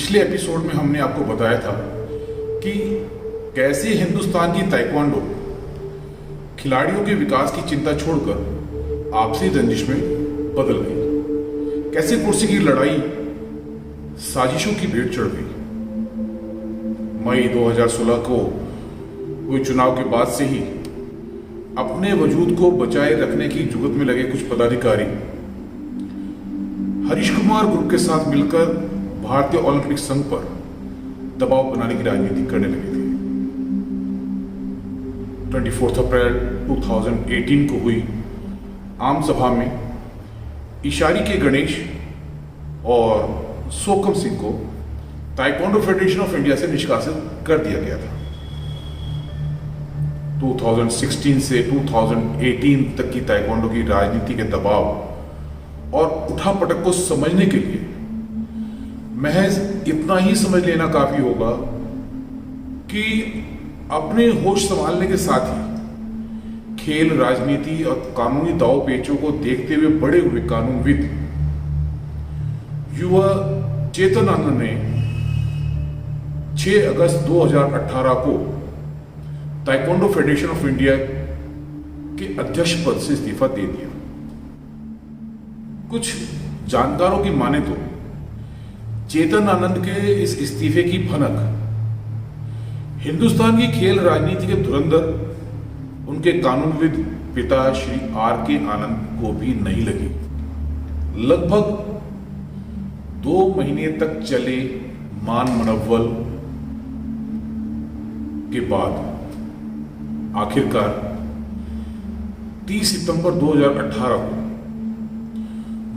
पिछले एपिसोड में हमने आपको बताया था कि कैसे हिंदुस्तान की ताइक्वांडो खिलाड़ियों के विकास की चिंता छोड़कर आपसी रंजिश में बदल गई, कैसे कुर्सी की लड़ाई साजिशों की भेंट चढ़ गई। मई 2016 को हुए चुनाव के बाद से ही अपने वजूद को बचाए रखने की जुगत में लगे कुछ पदाधिकारी हरीश कुमार ग्रुप के साथ मिलकर भारतीय ओलंपिक संघ पर दबाव बनाने की राजनीति करने लगे थे। 24 अप्रैल 2018 को हुई आम सभा में इशारी के गणेश और सोकम सिंह को ताइक्वांडो फेडरेशन ऑफ इंडिया से निष्कासित कर दिया गया था। 2016 से 2018 तक की ताइक्वांडो की राजनीति के दबाव और उठापटक को समझने के लिए महज इतना ही समझ लेना काफी होगा कि अपने होश संभालने के साथ ही खेल, राजनीति और कानूनी दाव पेचों को देखते हुए बड़े हुए कानूनविद युवा चेतन आनंद ने 6 अगस्त 2018 को ताइक्वांडो फेडरेशन ऑफ इंडिया के अध्यक्ष पद से इस्तीफा दे दिया। कुछ जानकारों की माने तो चेतन आनंद के इस इस्तीफे की भनक हिंदुस्तान की खेल राजनीति के धुरंधर उनके कानूनविद पिता श्री R.K. आनंद को भी नहीं लगी। लगभग 2 महीने तक चले मान मनव्वल के बाद आखिरकार 30 सितंबर 2018 को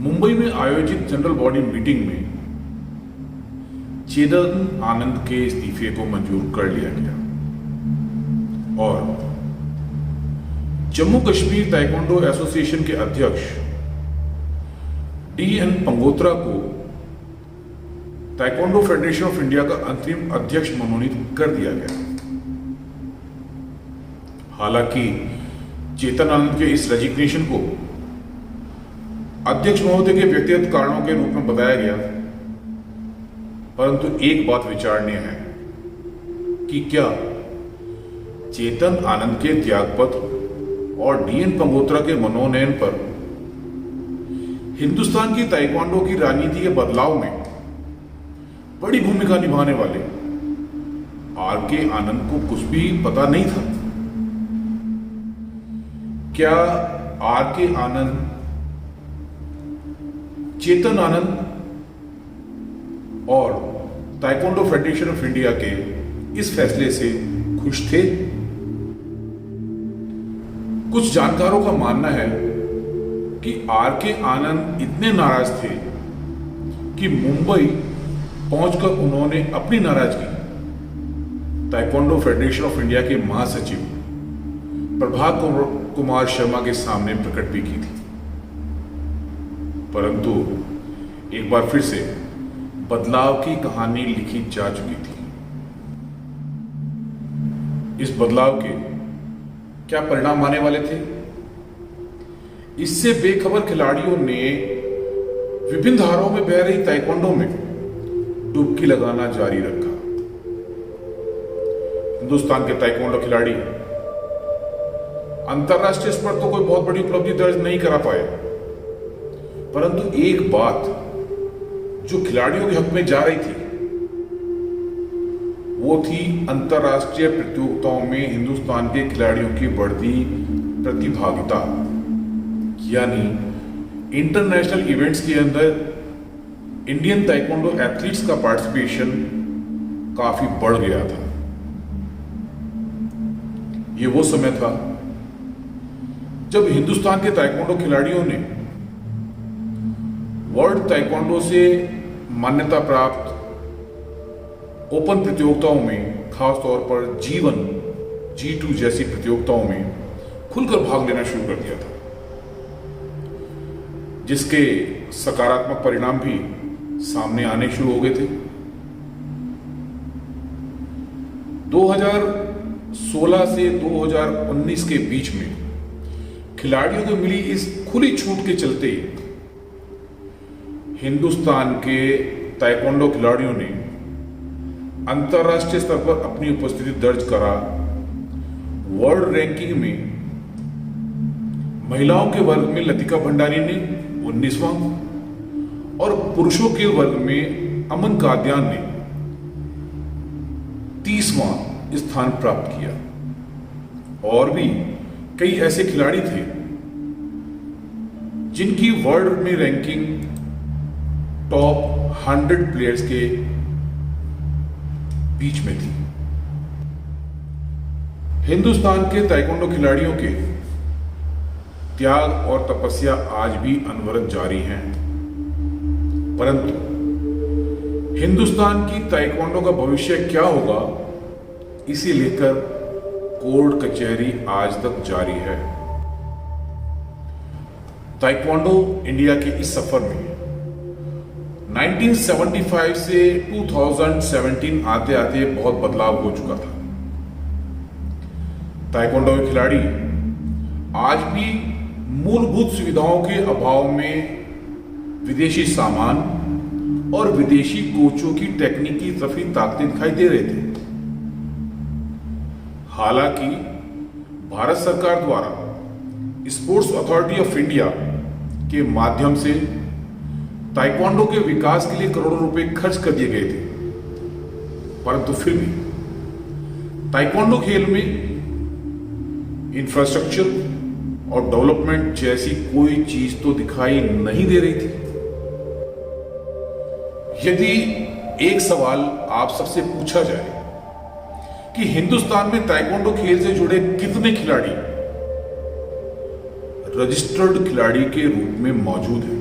मुंबई में आयोजित जनरल बॉडी मीटिंग में चेतन आनंद के इस्तीफे को मंजूर कर लिया गया और जम्मू कश्मीर ताइक्वांडो एसोसिएशन के अध्यक्ष D.N. पंगोत्रा को ताइक्वांडो फेडरेशन ऑफ इंडिया का अंतरिम अध्यक्ष मनोनीत कर दिया गया। हालांकि चेतन आनंद के इस रेजिग्नेशन को अध्यक्ष महोदय के व्यक्तिगत कारणों के रूप में बताया गया, परंतु एक बात विचारणीय है कि क्या चेतन आनंद के त्यागपत्र और D.N. पंगोत्रा के मनोनयन पर हिंदुस्तान की ताइक्वांडो की राजनीति के बदलाव में बड़ी भूमिका निभाने वाले R.K. आनंद को कुछ भी पता नहीं था? क्या R.K. आनंद चेतन आनंद और ताइक्वांडो फेडरेशन ऑफ इंडिया के इस फैसले से खुश थे? कुछ जानकारों का मानना है कि R.K. आनंद इतने नाराज थे कि मुंबई पहुंचकर उन्होंने अपनी नाराजगी ताइक्वांडो फेडरेशन ऑफ इंडिया के महासचिव प्रभात कुमार शर्मा के सामने प्रकट भी की थी। परंतु एक बार फिर से बदलाव की कहानी लिखी जा चुकी थी। इस बदलाव के क्या परिणाम आने वाले थे, इससे बेखबर खिलाड़ियों ने विभिन्न धाराओं में बह रही ताइक्वांडो में डुबकी लगाना जारी रखा। हिंदुस्तान के ताइक्वांडो खिलाड़ी अंतरराष्ट्रीय स्तर तो कोई बहुत बड़ी उपलब्धि दर्ज नहीं करा पाए, परंतु एक बात जो खिलाड़ियों के हक में जा रही थी वो थी अंतरराष्ट्रीय प्रतियोगिताओं में हिंदुस्तान के खिलाड़ियों की बढ़ती प्रतिभागिता, यानी इंटरनेशनल इवेंट्स के अंदर इंडियन ताइक्वांडो एथलीट्स का पार्टिसिपेशन काफी बढ़ गया था। ये वो समय था जब हिंदुस्तान के ताइक्वांडो खिलाड़ियों ने वर्ल्ड ताइक्वांडो से मान्यता प्राप्त ओपन प्रतियोगिताओं में, खासतौर पर G1, G2 जैसी प्रतियोगिताओं में खुलकर भाग लेना शुरू कर दिया था, जिसके सकारात्मक परिणाम भी सामने आने शुरू हो गए थे। 2016 से 2019 के बीच में खिलाड़ियों को मिली इस खुली छूट के चलते हिंदुस्तान के ताइक्वांडो खिलाड़ियों ने अंतर्राष्ट्रीय स्तर पर अपनी उपस्थिति दर्ज करा। वर्ल्ड रैंकिंग में महिलाओं के वर्ग में लतिका भंडारी ने 19वां और पुरुषों के वर्ग में अमन कादियान ने 30वां स्थान प्राप्त किया। और भी कई ऐसे खिलाड़ी थे जिनकी वर्ल्ड में रैंकिंग टॉप 100 प्लेयर्स के बीच में थी। हिंदुस्तान के ताइक्वांडो खिलाड़ियों के त्याग और तपस्या आज भी अनवरत जारी हैं, परंतु हिंदुस्तान की ताइक्वांडो का भविष्य क्या होगा, इसे लेकर कोर्ट कचहरी आज तक जारी है। ताइक्वांडो इंडिया के इस सफर में 1975 से 2017 आते आते बहुत बदलाव हो चुका था। ताइक्वांडो के खिलाड़ी आज भी मूलभूत सुविधाओं के अभाव में विदेशी सामान और विदेशी कोचों की टेक्निक की तरफ ही ताकते दिखाई दे रहे थे। हालांकि भारत सरकार द्वारा स्पोर्ट्स अथॉरिटी ऑफ इंडिया के माध्यम से ताइक्वांडो के विकास के लिए करोड़ों रुपए खर्च कर दिए गए थे, परंतु फिर भी ताइक्वांडो खेल में इंफ्रास्ट्रक्चर और डेवलपमेंट जैसी कोई चीज तो दिखाई नहीं दे रही थी। यदि एक सवाल आप सबसे पूछा जाए कि हिंदुस्तान में ताइक्वांडो खेल से जुड़े कितने खिलाड़ी रजिस्टर्ड खिलाड़ी के रूप में मौजूद हैं,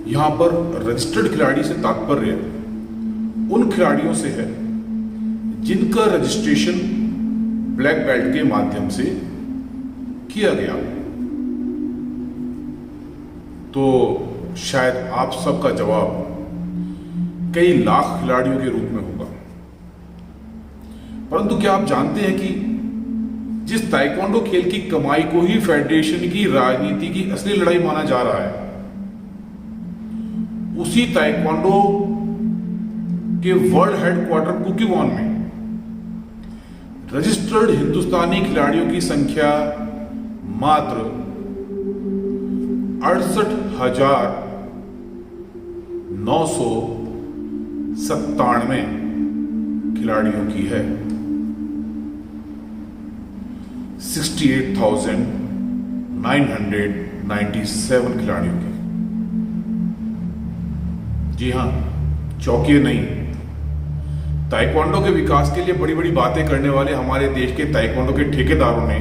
यहां पर रजिस्टर्ड खिलाड़ी से तात्पर्य उन खिलाड़ियों से है जिनका रजिस्ट्रेशन ब्लैक बेल्ट के माध्यम से किया गया। तो शायद आप सबका जवाब कई लाख खिलाड़ियों के रूप में होगा, परंतु क्या आप जानते हैं कि जिस ताइक्वांडो खेल की कमाई को ही फेडरेशन की राजनीति की असली लड़ाई माना जा रहा है, उसी ताइक्वांडो के वर्ल्ड हेडक्वार्टर कुकीवॉन में रजिस्टर्ड हिंदुस्तानी खिलाड़ियों की संख्या मात्र 68,997 खिलाड़ियों की है। 68,997 खिलाड़ियों की। जी हां, चौंकिए नहीं। ताइक्वांडो के विकास के लिए बड़ी बड़ी बातें करने वाले हमारे देश के ताइक्वांडो के ठेकेदारों ने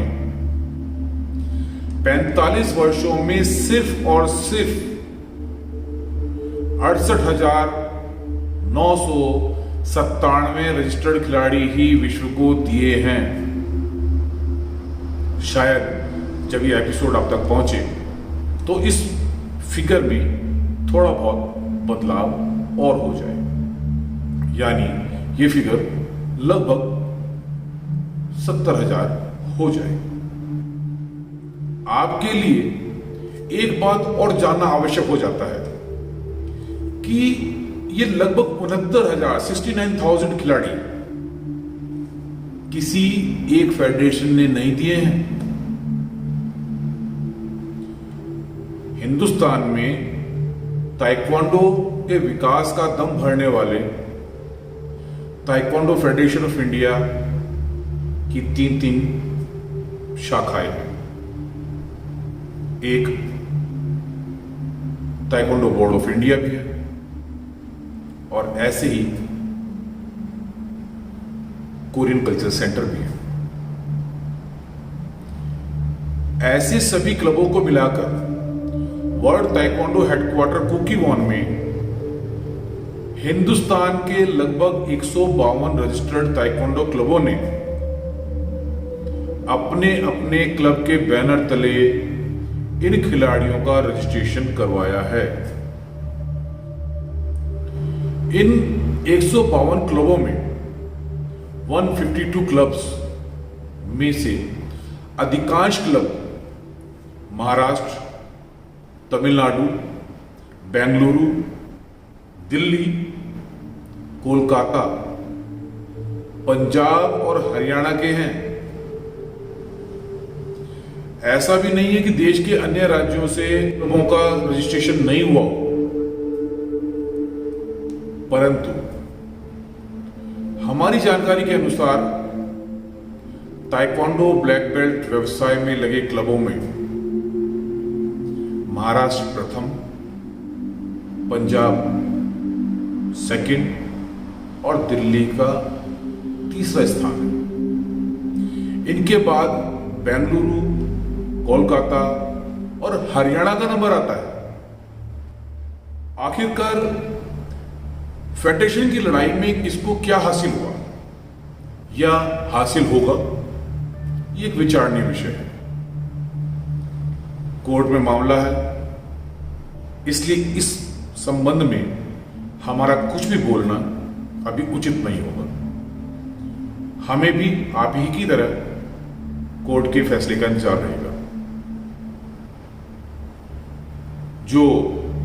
45 वर्षों में सिर्फ और सिर्फ 68,997 रजिस्टर्ड खिलाड़ी ही विश्व को दिए हैं। शायद जब ये एपिसोड आप तक पहुंचे तो इस फिगर में थोड़ा बहुत बदलाव और हो जाए, यानी ये फिगर लगभग 70,000 हो जाए। आपके लिए एक बात और जानना आवश्यक हो जाता है कि ये लगभग 69,000 खिलाड़ी किसी एक फेडरेशन ने नहीं दिए हैं। हिंदुस्तान में ताइक्वांडो के विकास का दम भरने वाले ताइक्वांडो फेडरेशन ऑफ इंडिया की 3 शाखाएं हैं। एक ताइक्वांडो बोर्ड ऑफ इंडिया भी है और ऐसे ही कोरियन कल्चर सेंटर भी है। ऐसे सभी क्लबों को मिलाकर वर्ल्ड ताइक्वांडो हेडक्वार्टर कुकीवॉन में हिंदुस्तान के लगभग 152 रजिस्टर्ड ताइक्वांडो क्लबों ने अपने अपने क्लब के बैनर तले इन खिलाड़ियों का रजिस्ट्रेशन करवाया है। इन 152 क्लबों में 152 क्लब्स में से अधिकांश क्लब महाराष्ट्र, तमिलनाडु, बेंगलुरु, दिल्ली, कोलकाता, पंजाब और हरियाणा के हैं। ऐसा भी नहीं है कि देश के अन्य राज्यों से लोगों का रजिस्ट्रेशन नहीं हुआ हो, परंतु हमारी जानकारी के अनुसार ताइक्वांडो ब्लैक बेल्ट व्यवसाय में लगे क्लबों में महाराष्ट्र प्रथम, पंजाब सेकंड और दिल्ली का तीसरा स्थान है। इनके बाद बेंगलुरु, कोलकाता और हरियाणा का नंबर आता है। आखिरकार फेडरेशन की लड़ाई में इसको क्या हासिल हुआ या हासिल होगा, ये एक विचारणीय विषय है। कोर्ट में मामला है, इसलिए इस संबंध में हमारा कुछ भी बोलना अभी उचित नहीं होगा। हमें भी आप ही की तरह कोर्ट के फैसले का इंतजार रहेगा। जो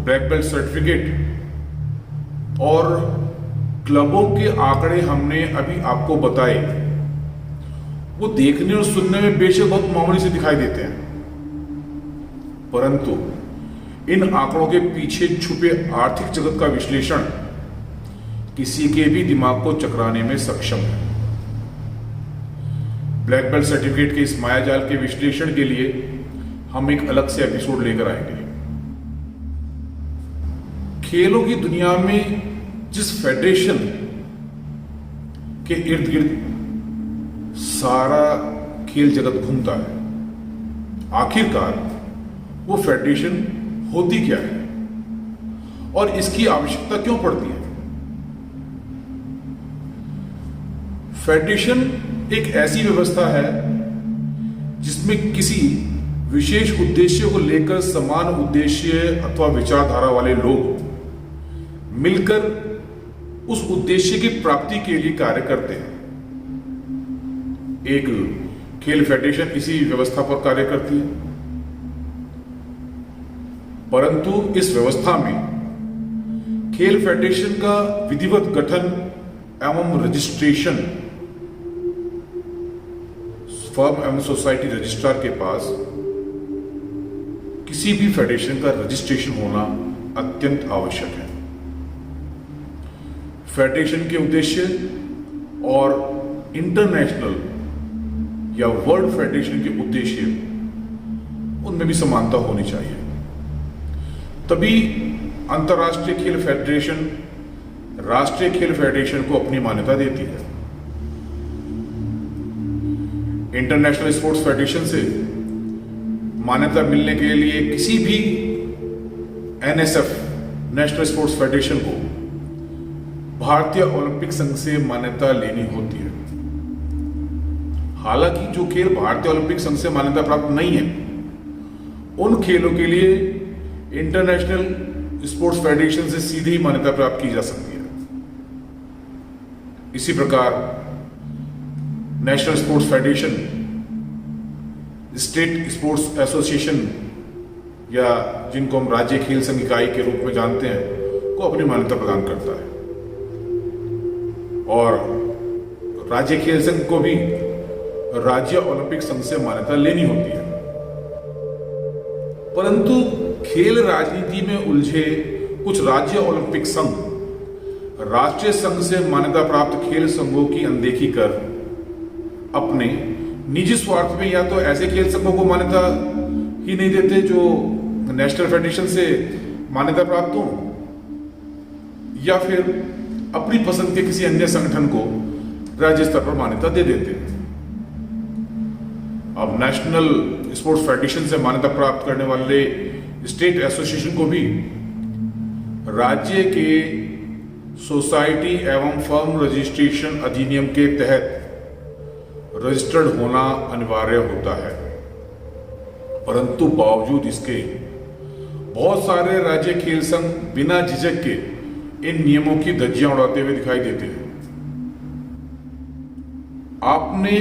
ब्लैक बेल्ट सर्टिफिकेट और क्लबों के आंकड़े हमने अभी आपको बताए, वो देखने और सुनने में बेशक बहुत मामूली से दिखाई देते हैं, परंतु इन आंकड़ों के पीछे छुपे आर्थिक जगत का विश्लेषण किसी के भी दिमाग को चकराने में सक्षम है। ब्लैक बेल्ट सर्टिफिकेट के इस मायाजाल के विश्लेषण के लिए हम एक अलग से एपिसोड लेकर आएंगे। खेलों की दुनिया में जिस फेडरेशन के इर्द गिर्द सारा खेल जगत घूमता है, आखिरकार वो फेडरेशन होती क्या है और इसकी आवश्यकता क्यों पड़ती है। फेडरेशन एक ऐसी व्यवस्था है जिसमें किसी विशेष उद्देश्य को लेकर समान उद्देश्य अथवा विचारधारा वाले लोग मिलकर उस उद्देश्य की प्राप्ति के लिए कार्य करते हैं। एक खेल फेडरेशन इसी व्यवस्था पर कार्य करती है, परंतु इस व्यवस्था में खेल फेडरेशन का विधिवत गठन एवं रजिस्ट्रेशन फर्म एवं सोसाइटी रजिस्ट्रार के पास किसी भी फेडरेशन का रजिस्ट्रेशन होना अत्यंत आवश्यक है। फेडरेशन के उद्देश्य और इंटरनेशनल या वर्ल्ड फेडरेशन के उद्देश्य, उनमें भी समानता होनी चाहिए, तभी अंतर्राष्ट्रीय खेल फेडरेशन राष्ट्रीय खेल फेडरेशन को अपनी मान्यता देती है। इंटरनेशनल स्पोर्ट्स फेडरेशन से मान्यता मिलने के लिए किसी भी एनएसएफ नेशनल स्पोर्ट्स फेडरेशन को भारतीय ओलंपिक संघ से मान्यता लेनी होती है। हालांकि जो खेल भारतीय ओलंपिक संघ से मान्यता प्राप्त नहीं है, उन खेलों के लिए इंटरनेशनल स्पोर्ट्स फेडरेशन से सीधे ही मान्यता प्राप्त की जा सकती है। इसी प्रकार national sports federation state sports association या जिनको हम राज्य खेल संघ इकाई के रूप में जानते हैं, को अपनी मान्यता प्रदान करता है और राज्य खेल संघ को भी राज्य ओलंपिक संघ से मान्यता लेनी होती है। परंतु खेल राजनीति में उलझे कुछ राज्य ओलंपिक संघ राष्ट्रीय संघ से मान्यता प्राप्त खेल संघों की अनदेखी कर अपने निजी स्वार्थ में या तो ऐसे खेल संघों को मान्यता ही नहीं देते जो नेशनल फेडरेशन से मान्यता प्राप्त हो, या फिर अपनी पसंद के किसी अन्य संगठन को राज्य स्तर पर मान्यता दे देते हैं। अब नेशनल स्पोर्ट्स फेडरेशन से मान्यता प्राप्त करने वाले स्टेट एसोसिएशन को भी राज्य के सोसाइटी एवं फर्म रजिस्ट्रेशन अधिनियम के तहत रजिस्टर्ड होना अनिवार्य होता है। परंतु बावजूद इसके बहुत सारे राज्य खेल संघ बिना झिझक के इन नियमों की धज्जियां उड़ाते हुए दिखाई देते हैं। आपने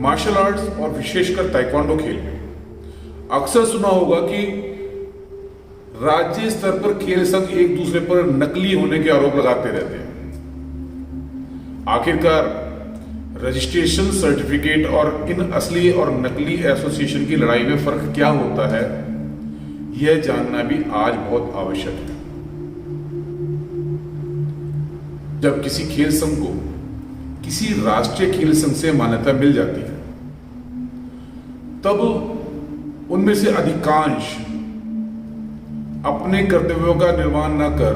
मार्शल आर्ट्स और विशेषकर ताइक्वांडो खेल में अक्सर सुना होगा कि राज्य स्तर पर खेल संघ एक दूसरे पर नकली होने के आरोप लगाते रहते हैं। आखिरकार रजिस्ट्रेशन सर्टिफिकेट और इन असली और नकली एसोसिएशन की लड़ाई में फर्क क्या होता है, यह जानना भी आज बहुत आवश्यक है। जब किसी खेल संघ को किसी राष्ट्रीय खेल संघ से मान्यता मिल जाती है, तब उनमें से अधिकांश अपने कर्तव्यों का निर्वहन न कर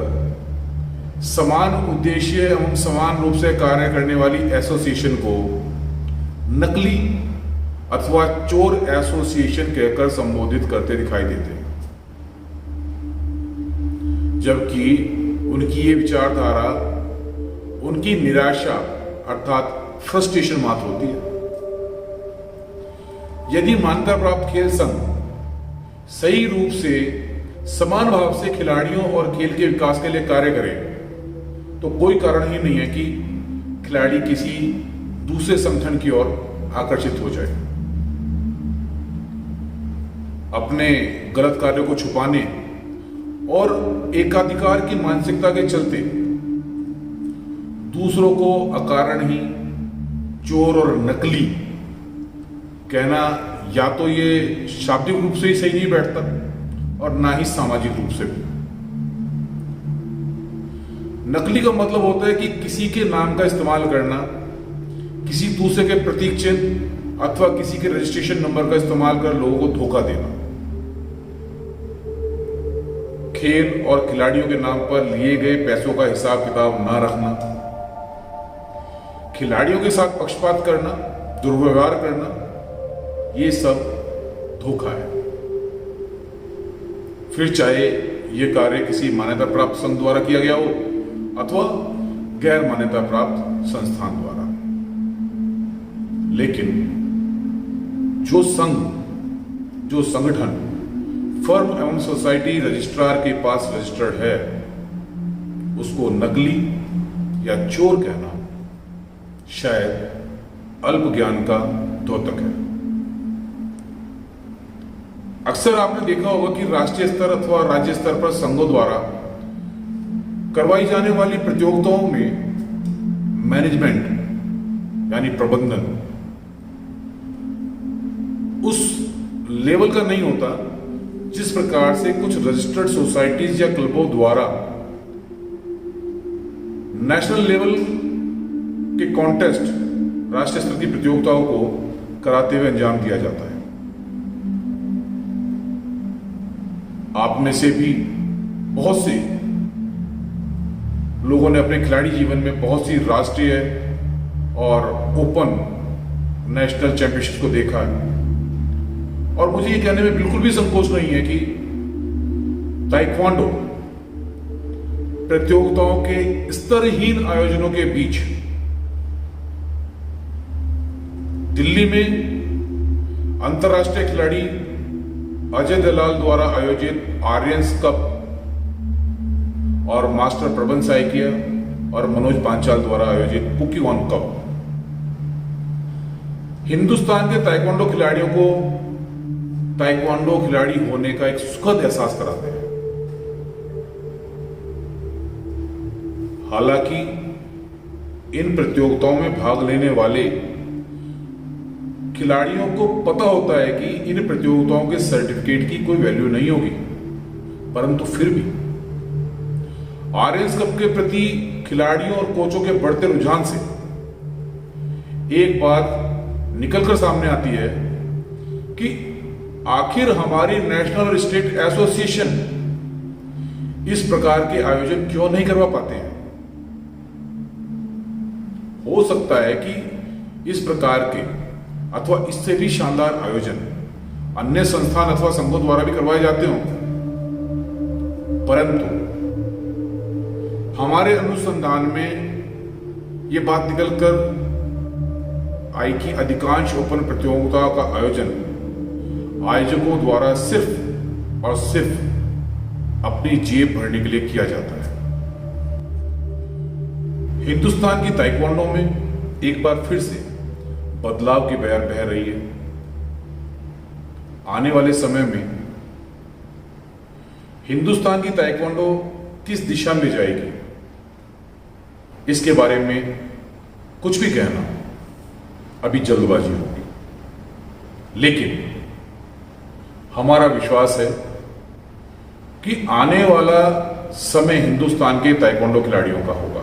समान उद्देश्य एवं समान रूप से कार्य करने वाली एसोसिएशन को नकली अथवा चोर एसोसिएशन कहकर संबोधित करते दिखाई देते हैं, जबकि उनकी ये विचारधारा उनकी निराशा अर्थात फ्रस्ट्रेशन मात्र होती है। यदि मान्यता प्राप्त खेल संघ सही रूप से समान भाव से खिलाड़ियों और खेल के विकास के लिए कार्य करे, तो कोई कारण ही नहीं है कि खिलाड़ी किसी दूसरे संगठन की ओर आकर्षित हो जाए। अपने गलत कार्यों को छुपाने और एकाधिकार की मानसिकता के चलते दूसरों को अकारण ही चोर और नकली कहना या तो ये शाब्दिक रूप से ही सही नहीं बैठता और ना ही सामाजिक रूप से भी। नकली का मतलब होता है कि किसी के नाम का इस्तेमाल करना, किसी दूसरे के प्रतीक चिन्ह अथवा किसी के रजिस्ट्रेशन नंबर का इस्तेमाल कर लोगों को धोखा देना। खेल और खिलाड़ियों के नाम पर लिए गए पैसों का हिसाब किताब ना रखना, खिलाड़ियों के साथ पक्षपात करना, दुर्व्यवहार करना, ये सब धोखा है। फिर चाहे ये कार्य किसी मान्यता प्राप्त संघ द्वारा किया गया हो अथवा गैर मान्यता प्राप्त संस्थान द्वारा। लेकिन जो संघ, जो संगठन फर्म एवं सोसाइटी रजिस्ट्रार के पास रजिस्टर्ड है, उसको नकली या चोर कहना शायद अल्प ज्ञान का द्योतक है। अक्सर आपने देखा होगा कि राष्ट्रीय स्तर अथवा राज्य स्तर पर संघों द्वारा करवाई जाने वाली प्रतियोगिताओं में मैनेजमेंट यानी प्रबंधन उस लेवल का नहीं होता जिस प्रकार से कुछ रजिस्टर्ड सोसाइटीज या क्लबों द्वारा नेशनल लेवल के कॉन्टेस्ट, राष्ट्रीय स्तर की प्रतियोगिताओं को कराते हुए अंजाम दिया जाता है। आप में से भी बहुत से लोगों ने अपने खिलाड़ी जीवन में बहुत सी राष्ट्रीय और ओपन नेशनल चैंपियनशिप को देखा है, और मुझे ये कहने में बिल्कुल भी संकोच नहीं है कि ताइक्वांडो प्रतियोगिताओं के स्तरहीन आयोजनों के बीच दिल्ली में अंतर्राष्ट्रीय खिलाड़ी अजय दलाल द्वारा आयोजित आर्यंस कप और मास्टर प्रबंध साइकिया और मनोज पांचाल द्वारा आयोजित पुकीवन कप हिंदुस्तान के ताइक्वांडो खिलाड़ियों को ताइक्वांडो खिलाड़ी होने का एक सुखद एहसास कराते हैं। हालांकि इन प्रतियोगिताओं में भाग लेने वाले खिलाड़ियों को पता होता है कि इन प्रतियोगिताओं के सर्टिफिकेट की कोई वैल्यू नहीं होगी, परंतु फिर भी आरएस कप के प्रति खिलाड़ियों और कोचों के बढ़ते रुझान से एक बात निकलकर सामने आती है कि आखिर हमारी नेशनल और स्टेट एसोसिएशन इस प्रकार के आयोजन क्यों नहीं करवा पाते हैं। हो सकता है कि इस प्रकार के अथवा इससे भी शानदार आयोजन अन्य संस्थान अथवा संघों द्वारा भी करवाए जाते हों, परंतु हमारे अनुसंधान में ये बात निकलकर आई कि अधिकांश ओपन प्रतियोगिताओं का आयोजन आयोजकों द्वारा सिर्फ और सिर्फ अपनी जेब भरने के लिए किया जाता है। हिंदुस्तान की ताइक्वांडो में एक बार फिर से बदलाव की बयार बह रही है। आने वाले समय में हिंदुस्तान की ताइक्वांडो किस दिशा में जाएगी, इसके बारे में कुछ भी कहना अभी जल्दबाजी होगी। लेकिन हमारा विश्वास है कि आने वाला समय हिंदुस्तान के ताइक्वांडो खिलाड़ियों का होगा।